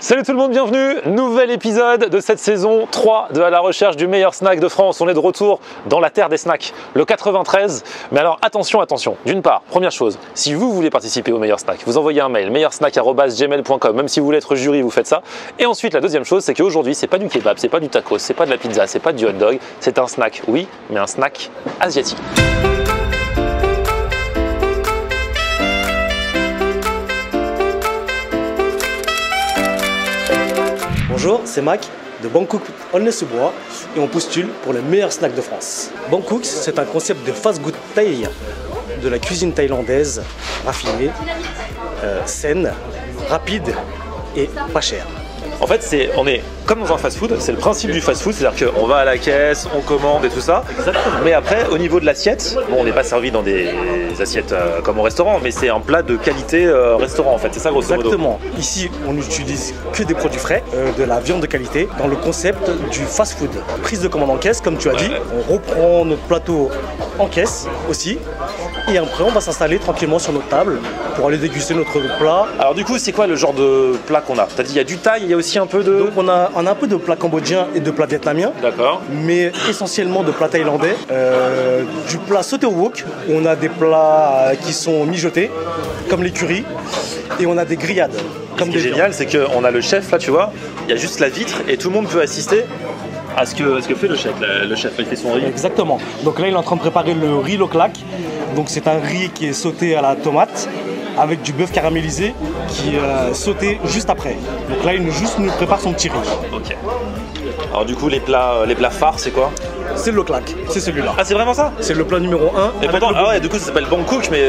Salut tout le monde, bienvenue, nouvel épisode de cette saison 3 de À la recherche du meilleur snack de France. On est de retour dans la terre des snacks, le 93. Mais alors attention, attention, d'une part, première chose, si vous voulez participer au meilleur snack, vous envoyez un mail, meilleursnack@gmail.com, même si vous voulez être jury, vous faites ça. Et ensuite, la deuxième chose, c'est qu'aujourd'hui, c'est pas du kebab, c'est pas du tacos, c'est pas de la pizza, c'est pas du hot dog, c'est un snack, oui, mais un snack asiatique. Bonjour, c'est Mac de Bangkok Aulnay-sous-Bois et on postule pour le meilleur snack de France. Bangkok, c'est un concept de fast-food thaï, de la cuisine thaïlandaise raffinée, saine, rapide et pas chère. En fait, on est comme dans un fast-food, c'est le principe du fast-food, c'est-à-dire qu'on va à la caisse, on commande et tout ça. Exactement. Mais après, au niveau de l'assiette, bon, on n'est pas servi dans des assiettes comme au restaurant, mais c'est un plat de qualité restaurant en fait, c'est ça grosso modo. Exactement. Ici, on n'utilise que des produits frais, de la viande de qualité, dans le concept du fast-food. Prise de commande en caisse, comme tu as dit, on reprend notre plateau en caisse aussi. Et après, on va s'installer tranquillement sur notre table pour aller déguster notre plat. Alors du coup, c'est quoi le genre de plat qu'on a? T'as dit il y a du thaï, il y a aussi un peu de... Donc on a un peu de plat cambodgien et de plat vietnamien. D'accord. Mais essentiellement de plats thaïlandais. Du plat sauté au wok, où on a des plats qui sont mijotés, comme les currys. Et on a des grillades. Comme Ce qui est des génial, c'est qu'on a le chef là, tu vois, il y a juste la vitre et tout le monde peut assister à ce que fait le chef. Le chef, il fait son riz. Exactement. Donc là, il est en train de préparer le riz loklak. Donc c'est un riz qui est sauté à la tomate avec du bœuf caramélisé qui est sauté juste après. Donc là, il nous prépare son petit riz. Ok. Alors du coup, les plats phares, c'est quoi? C'est le loklak, c'est celui-là. Ah, c'est vraiment ça? C'est le plat numéro 1. Et pourtant, ah ouais, du coup, ça s'appelle Bangkok, mais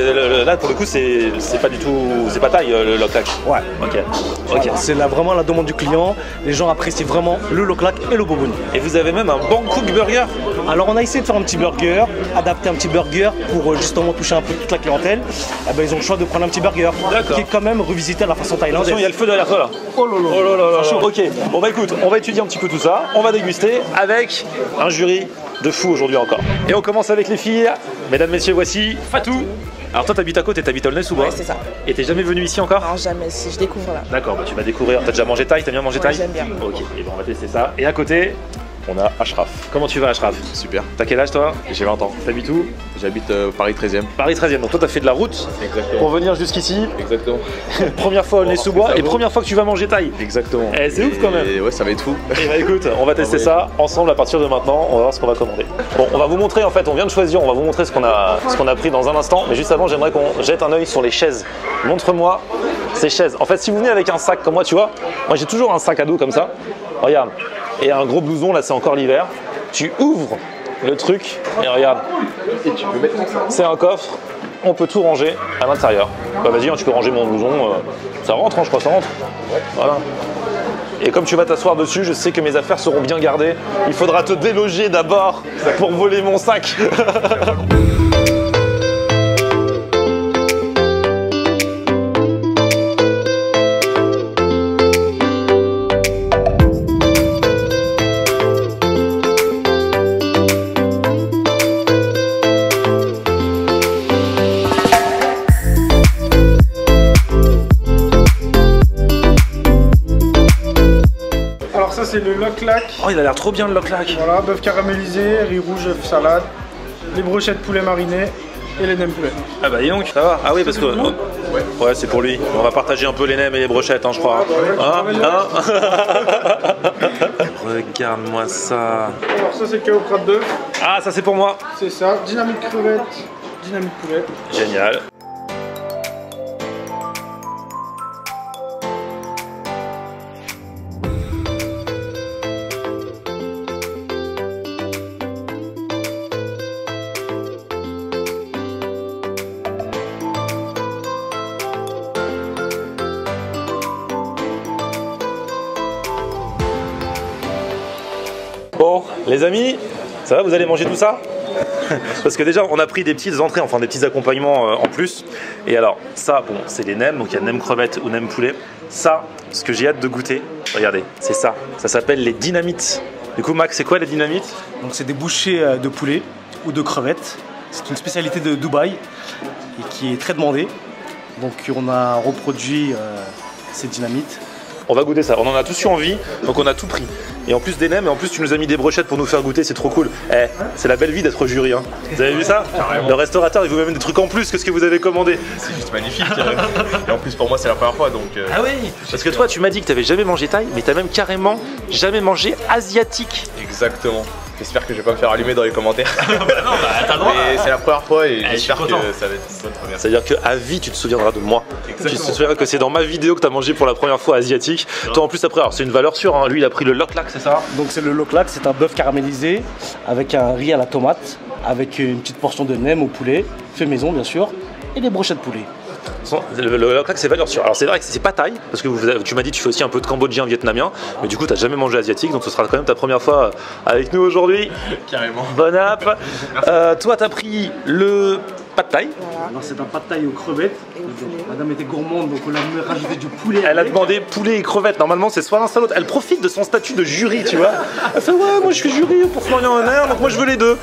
là, pour le coup, c'est pas du tout, c'est pas thaï le loklak. Ouais. Ok. Voilà, c'est vraiment la demande du client. Les gens apprécient vraiment le loklak et le boboon. Et vous avez même un Bangkok burger? Alors on a essayé de faire un petit burger, adapter un petit burger pour justement toucher un peu toute la clientèle. Eh ben, ils ont le choix de prendre un petit burger qui est quand même revisité à la façon thaïlandaise. Attention, il y a le feu derrière toi là. Oh là là. Oh là là là. Ok, bon bah écoute, on va étudier un petit peu tout ça, on va déguster avec un jury de fou aujourd'hui encore. Et on commence avec les filles. Mesdames, messieurs, voici Fatou. Alors toi t'habites à côté, t'habites à Aulnay-sous-Bois. Ouais, c'est ça. Et t'es jamais venu ici encore? Non, jamais, si je découvre là. D'accord, bah tu vas découvrir. T'as déjà mangé thaï? T'as bien mangé thaï? J'aime bien. Ok, et ben on va tester ça. Et à côté, on a Ashraf. Comment tu vas Ashraf? Super. T'as quel âge toi? J'ai 20 ans. T'habites où? J'habite Paris 13e. Paris 13e, donc toi t'as fait de la route Exactement. pour venir jusqu'ici. Exactement. Première fois à Aulnay-sous-Bois ça et vaut. première fois que tu vas manger thaï. Exactement. Eh, c'est ouf quand même. Et ouais, ça va être fou. Et bah écoute, on va tester ça ensemble à partir de maintenant, on va voir ce qu'on va commander. Bon, on va vous montrer en fait, on vient de choisir, on va vous montrer ce qu'on a pris dans un instant, mais juste avant j'aimerais qu'on jette un œil sur les chaises. Montre-moi ces chaises. En fait, si vous venez avec un sac comme moi, tu vois, moi j'ai toujours un sac à dos comme ça, regarde, et un gros blouson, là c'est encore l'hiver, tu ouvres le truc et regarde, Et tu peux mettre ça. c'est un coffre, on peut tout ranger à l'intérieur. Bah vas-y, hein, tu peux ranger mon blouson, ça rentre, hein, je crois, ça rentre. Voilà. Et comme tu vas t'asseoir dessus, je sais que mes affaires seront bien gardées. Il faudra te déloger d'abord pour voler mon sac. Alors ça c'est le loklak, Oh, il a l'air trop bien le loklak. voilà, bœuf caramélisé, riz rouge, œuf salade, les brochettes poulet mariné et les nems poulet. Ah bah dis donc, ça va. Ah oui, parce que... Ouais, c'est pour lui. On va partager un peu les nems et les brochettes, hein, je crois. Hein? Regarde-moi ça. Alors ça c'est caoprat de bœuf, Ah, ça c'est pour moi. c'est ça, dynamite crevette, dynamite poulet. Génial. Bon, les amis, ça va, vous allez manger tout ça? Parce que déjà, on a pris des petites entrées, enfin des petits accompagnements en plus. Et alors, ça, bon, c'est les nems, donc il y a nem crevette ou nem poulet. Ça, ce que j'ai hâte de goûter, regardez, c'est ça. Ça s'appelle les dynamites. Du coup, Max, c'est quoi les dynamites? Donc c'est des bouchées de poulet ou de crevettes. C'est une spécialité de Dubaï et qui est très demandée. Donc on a reproduit ces dynamites On va goûter ça. On en a tous eu envie, donc on a tout pris. Et en plus des nems, et en plus tu nous as mis des brochettes pour nous faire goûter, c'est trop cool. Eh, c'est la belle vie d'être jury. Hein. Vous avez vu ça? Le restaurateur, il vous met même des trucs en plus que ce que vous avez commandé. C'est juste magnifique. Et en plus pour moi c'est la première fois donc. Ah oui. Parce que toi, tu m'as dit que tu n'avais jamais mangé thaï, mais tu n'as même carrément jamais mangé asiatique. Exactement. J'espère que je vais pas me faire allumer dans les commentaires. Non, bah t'as le droit. Mais c'est la première fois et je suis j'espère que content. ça va être très bien. C'est-à-dire qu'à vie, tu te souviendras de moi. Exactement. Tu te souviendras que c'est dans ma vidéo que tu as mangé pour la première fois asiatique. Toi, en plus, après, alors c'est une valeur sûre. Hein. Lui, il a pris le Lok Lak, c'est ça? Donc c'est le Lok Lak, c'est un bœuf caramélisé avec un riz à la tomate, avec une petite portion de nem au poulet, fait maison bien sûr, et des brochettes de poulet. Le Lok Lak, c'est valeur sûre. Alors c'est vrai que c'est pas thaï, parce que tu m'as dit que tu fais aussi un peu de cambodgien, vietnamien, mais du coup, t'as jamais mangé asiatique, donc ce sera quand même ta première fois avec nous aujourd'hui. Carrément. Bon app. Toi, t'as pris le pad thaï. Alors c'est un pad thaï aux crevettes. Madame était gourmande, donc on a rajouté du poulet. Elle a avec. demandé poulet et crevettes. Normalement, c'est soit l'un soit l'autre. Elle profite de son statut de jury, tu vois. Elle fait ouais, moi je suis jury pour Florian Honner, donc moi je veux les deux.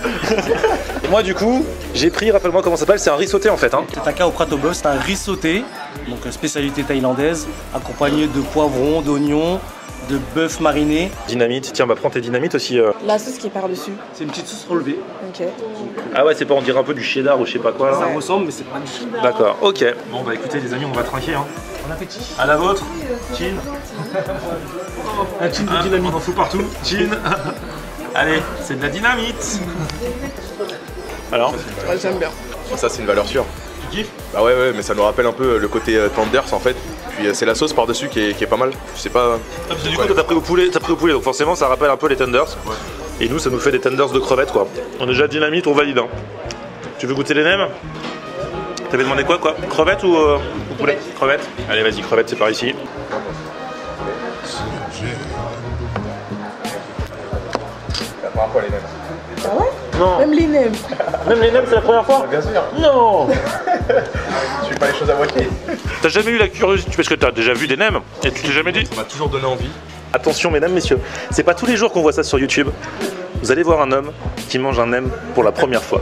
Et moi, du coup, j'ai pris, rappelle-moi comment ça s'appelle, c'est un riz sauté en fait. Hein. C'est un au prato bœuf, c'est un riz sauté, donc spécialité thaïlandaise, accompagné de poivrons, d'oignons, de bœuf mariné. Dynamite, tiens, bah prends tes dynamites aussi. La sauce qui est par-dessus. C'est une petite sauce relevée. Ok. Ah ouais, c'est pas, on dirait un peu du cheddar ou je sais pas quoi. Ça Là. ressemble, mais c'est pas du cheddar. D'accord, ok. Bon bah écoutez les amis, on va trinquer. Hein. Bon appétit. À la vôtre, chin. Un chin de dynamite. On en fout partout, chin. Allez, c'est de la dynamite. Alors, Ouais, j'aime bien. Ça c'est une valeur sûre. tu kiffes? Bah ouais, mais ça nous rappelle un peu le côté tenders en fait. Puis c'est la sauce par-dessus qui est pas mal. Je sais pas. Parce que du coup, toi, t'as pris au poulet, donc forcément, ça rappelle un peu les tenders. Ouais. Et nous, ça nous fait des tenders de crevettes, quoi. On a déjà dynamite, on valide. Hein. Tu veux goûter les nems? T'avais demandé quoi? Crevettes ou poulet? Crevettes. Allez, vas-y, crevettes, c'est par ici. La première fois les mêmes. Ah ouais? Non. Même les nems. Même les nems, c'est la première fois? Bien sûr. Non. Tu fais pas les choses à moitié. T'as jamais eu la curiosité, parce que t'as déjà vu des nems, et tu t'es jamais dit? Ça m'a toujours donné envie. Attention, mesdames, messieurs, c'est pas tous les jours qu'on voit ça sur YouTube. Vous allez voir un homme qui mange un nem pour la première fois.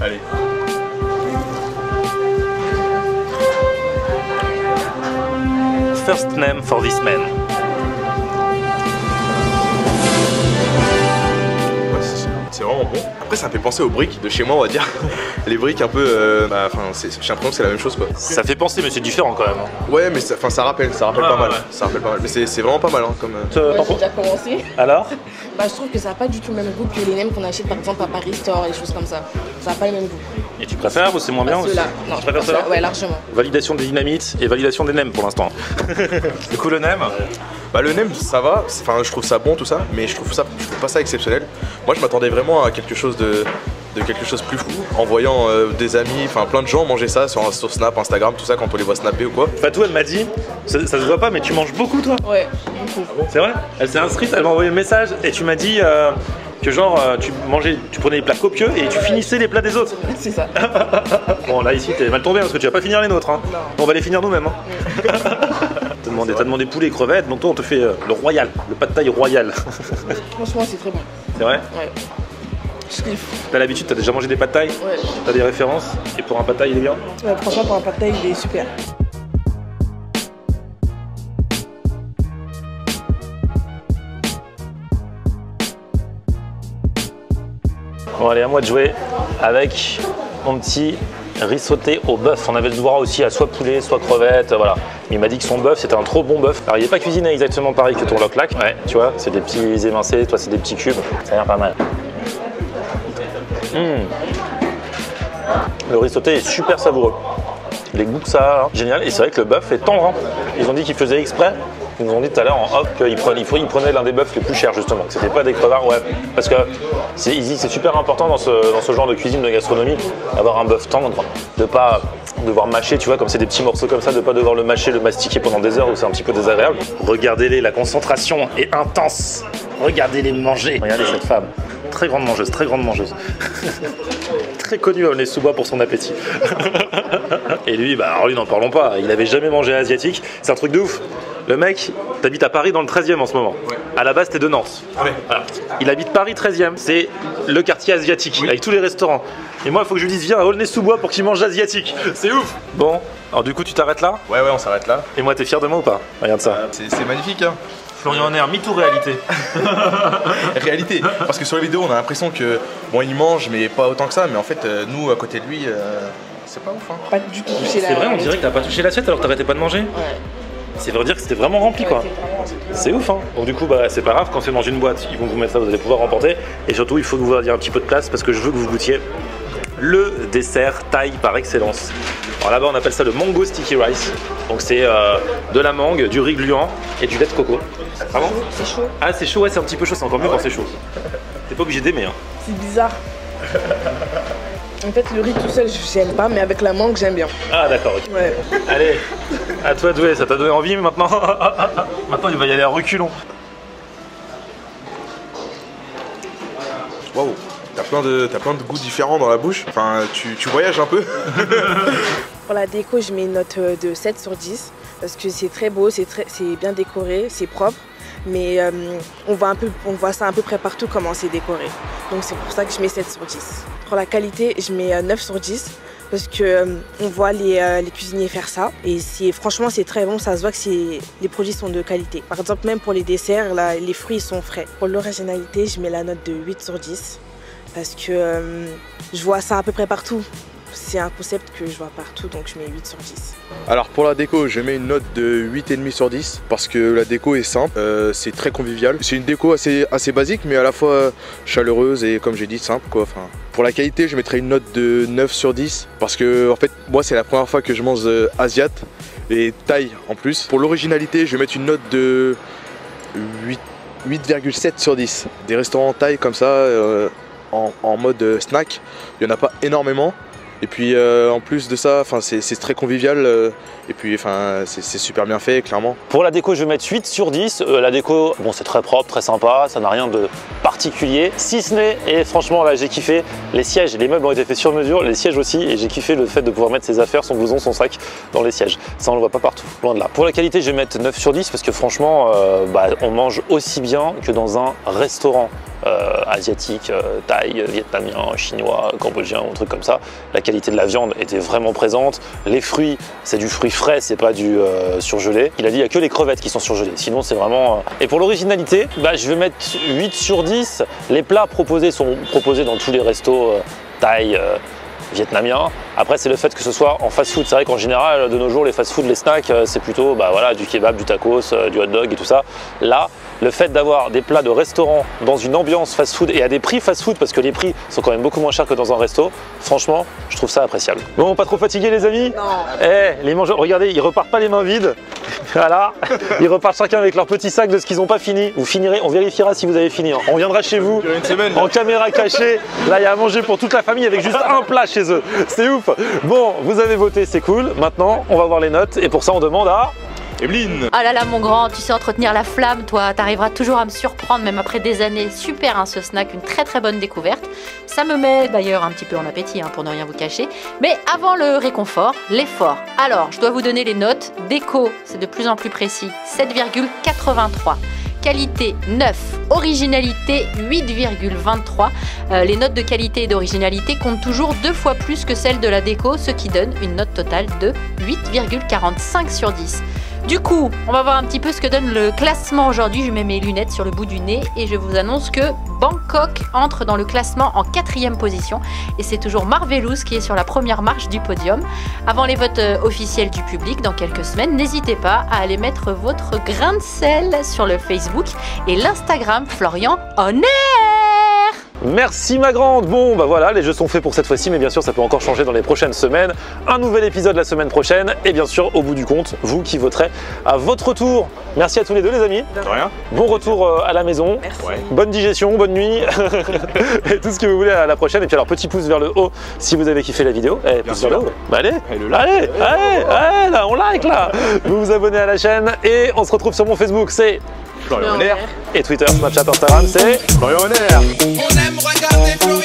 Allez. First nem for this man. C'est vraiment bon. Après ça me fait penser aux briques de chez moi on va dire. Les briques un peu, enfin j'ai l'impression que c'est la même chose quoi. Ça fait penser, mais c'est différent quand même. Ouais mais ça rappelle Ouais, pas mal. ouais. Ça rappelle pas mal. Mais c'est vraiment pas mal hein, comme. Moi, j'ai déjà commencé. Alors? Bah, je trouve que ça n'a pas du tout le même goût que les nems qu'on achète par exemple à Paris Store et des choses comme ça. Ça n'a pas le même goût. Et tu préfères ou c'est moins bien Pas aussi? ceux-là. Non, Tu préfères ceux-là? Ouais, largement. Validation des dynamites et validation des nems pour l'instant. Du coup, le nem? Bah le nem ça va, enfin je trouve ça bon tout ça, mais je trouve pas ça exceptionnel. Moi je m'attendais vraiment à quelque chose de quelque chose de plus fou en voyant des amis, enfin plein de gens manger ça sur Snap, Instagram, tout ça quand on les voit snapper ou quoi. Fatou, elle m'a dit, ça se voit pas, mais tu manges beaucoup toi? Ouais, beaucoup. C'est vrai? Elle s'est inscrite, elle m'a envoyé un message et tu m'as dit que genre tu prenais des plats copieux et tu finissais les plats des autres. C'est ça. Bon là ici t'es mal tombé parce que tu vas pas finir les nôtres. Hein. On va les finir nous-mêmes. Hein. T'as demandé poulet et crevettes, donc toi on te fait le royal, le pad thaï royal. Franchement, c'est très bon. C'est vrai? Ouais. Je kiffe. T'as l'habitude, t'as déjà mangé des pad thaï? Ouais. T'as des références? Et pour un pad thaï il est bien? Ouais, franchement, pour un pad thaï, il est super. Bon allez, à moi de jouer avec mon petit riz sauté au bœuf. On avait le droit aussi à soit poulet, soit crevette, voilà. Il m'a dit que son bœuf c'était un trop bon bœuf. Alors il n'est pas cuisiné exactement pareil que ton Lok Lak. Ouais, tu vois, c'est des petits émincés, toi c'est des petits cubes. Ça a l'air pas mal. Le riz sauté est super savoureux. Les goûts que ça a, hein. Génial. Et c'est vrai que le bœuf est tendre. Hein. Ils ont dit qu'ils faisaient exprès. Ils nous ont dit tout à l'heure en off qu'ils prenaient l'un des bœufs les plus chers justement, que c'était pas des crevards, ouais. Parce que ils disent c'est super important dans ce genre de cuisine de gastronomie, d'avoir un bœuf tendre, de pas devoir mâcher, tu vois, comme c'est des petits morceaux comme ça, de pas devoir le mâcher, le mastiquer pendant des heures où c'est un petit peu désagréable. Regardez-les, la concentration est intense. Regardez-les manger. Regardez cette femme. Très grande mangeuse, très grande mangeuse. Très connue à Aulnay-sous-Bois pour son appétit. Et lui, bah alors lui n'en parlons pas, il avait jamais mangé asiatique, c'est un truc de ouf. Le mec, t'habites à Paris dans le 13e en ce moment. Ouais. À la base, t'es de Nantes. Ouais. Voilà. Il habite Paris 13e, c'est le quartier asiatique, avec tous les restaurants. Et moi, il faut que je lui dise, viens à Aulnay-sous-Bois pour qu'il mange asiatique. C'est ouf. Bon, alors du coup, tu t'arrêtes là? Ouais, on s'arrête là. Et moi, t'es fier de moi ou pas? Regarde ça. C'est magnifique, hein. Florian Honner, mythe ou réalité? Réalité. Parce que sur les vidéos, on a l'impression que, bon, il mange, mais pas autant que ça. Mais en fait, nous, à côté de lui, c'est pas ouf, hein. Pas du tout touché la. C'est vrai, on dirait que t'as pas touché l'assiette alors que t'arrêtais pas de manger. Ouais. C'est vrai dire que c'était vraiment rempli, quoi. C'est ouf, hein. Donc du coup, bah, c'est pas grave, quand c'est dans une boîte, ils vont vous mettre ça, vous allez pouvoir remporter. Et surtout, il faut que vous ayez un petit peu de place parce que je veux que vous goûtiez le dessert thaï par excellence. Alors là-bas, on appelle ça le mango sticky rice. Donc c'est de la mangue, du riz gluant et du lait de coco. Vraiment? C'est chaud. Ah, c'est chaud, ouais, c'est un petit peu chaud, c'est encore mieux quand c'est chaud. T'es pas obligé d'aimer, hein. C'est bizarre. En fait, le riz tout seul, j'aime pas, mais avec la mangue, j'aime bien. Ah, d'accord, ok. Ouais. Allez, à toi de jouer, ça t'a donné envie maintenant. Maintenant, il va y aller à reculons. Waouh. T'as plein de goûts différents dans la bouche. Enfin, tu voyages un peu. Pour la déco, je mets une note de 7 sur 10 parce que c'est très beau, c'est bien décoré, c'est propre. Mais on voit ça à peu près partout comment c'est décoré. Donc c'est pour ça que je mets 7 sur 10. Pour la qualité, je mets 9 sur 10 parce que on voit les cuisiniers faire ça. Et franchement, c'est très bon, ça se voit que les produits sont de qualité. Par exemple, même pour les desserts, là, les fruits sont frais. Pour l'originalité, je mets la note de 8 sur 10 parce que je vois ça à peu près partout. C'est un concept que je vois partout, donc je mets 8 sur 10. Alors pour la déco, je mets une note de 8,5 sur 10 parce que la déco est simple, c'est très convivial. C'est une déco assez basique mais à la fois chaleureuse et comme j'ai dit simple, quoi. Enfin, pour la qualité, je mettrais une note de 9 sur 10 parce que en fait moi c'est la première fois que je mange asiate et thaï en plus. Pour l'originalité, je vais mettre une note de 8,7 sur 10. Des restaurants thaï comme ça en mode snack, il n'y en a pas énormément. Et puis en plus de ça, c'est très convivial et puis c'est super bien fait, clairement. Pour la déco, je vais mettre 8 sur 10. La déco, bon, c'est très propre, très sympa, ça n'a rien de particulier. Si ce n'est, et franchement là j'ai kiffé, les sièges, les meubles ont été faits sur mesure, les sièges aussi, et j'ai kiffé le fait de pouvoir mettre ses affaires, son blouson, son sac dans les sièges. Ça on le voit pas partout, loin de là. Pour la qualité, je vais mettre 9 sur 10 parce que franchement, on mange aussi bien que dans un restaurant. Asiatique, thaï, vietnamien, chinois, cambodgien, un truc comme ça. La qualité de la viande était vraiment présente. Les fruits, c'est du fruit frais, c'est pas du surgelé. Il a dit il n'y a que les crevettes qui sont surgelées. Sinon, c'est vraiment. Et pour l'originalité, je vais mettre 8 sur 10. Les plats proposés sont proposés dans tous les restos thaï. Vietnamien. Après, c'est le fait que ce soit en fast-food. C'est vrai qu'en général, de nos jours, les fast-food, les snacks, c'est plutôt voilà, du kebab, du tacos, du hot dog et tout ça. Là, le fait d'avoir des plats de restaurant dans une ambiance fast-food et à des prix fast-food, parce que les prix sont quand même beaucoup moins chers que dans un resto, franchement, je trouve ça appréciable. Bon, pas trop fatigué les amis? Non. Les mangeurs, regardez, ils repartent pas les mains vides. Voilà, ils repartent chacun avec leur petit sac de ce qu'ils n'ont pas fini. Vous finirez, on vérifiera si vous avez fini. On viendra chez vous en caméra cachée. Là, il y a à manger pour toute la famille avec juste un plat chez eux. C'est ouf. Bon, vous avez voté, c'est cool. Maintenant, on va voir les notes et pour ça, on demande à Evelyne. Ah là là mon grand, tu sais entretenir la flamme, toi, t'arriveras toujours à me surprendre même après des années. Super hein, ce snack, une très très bonne découverte. Ça me met d'ailleurs un petit peu en appétit hein, pour ne rien vous cacher. Mais avant le réconfort, l'effort. Alors, je dois vous donner les notes. Déco, c'est de plus en plus précis, 7,83. Qualité 9, originalité 8,23. Les notes de qualité et d'originalité comptent toujours 2 fois plus que celles de la déco, ce qui donne une note totale de 8,45 sur 10. Du coup, on va voir un petit peu ce que donne le classement aujourd'hui. Je mets mes lunettes sur le bout du nez et je vous annonce que Bangkok entre dans le classement en 4e position. Et c'est toujours Marvelous qui est sur la première marche du podium. Avant les votes officiels du public dans quelques semaines, n'hésitez pas à aller mettre votre grain de sel sur le Facebook et l'Instagram Florian Honner. Merci ma grande. Bon voilà, les jeux sont faits pour cette fois-ci, mais bien sûr ça peut encore changer dans les prochaines semaines. Un nouvel épisode la semaine prochaine et bien sûr au bout du compte, vous qui voterez à votre tour. Merci à tous les deux les amis. De rien. Bon retour à la maison. Merci. Bonne digestion, bonne nuit et tout ce que vous voulez à la prochaine. Et puis alors petit pouce vers le haut si vous avez kiffé la vidéo. Pouce vers le haut. Allez, là on like là. Vous vous abonnez à la chaîne et on se retrouve sur mon Facebook, c'est Florian Honner. Et Twitter, Snapchat, Instagram, c'est Florian Honner. On aime regarder Florian.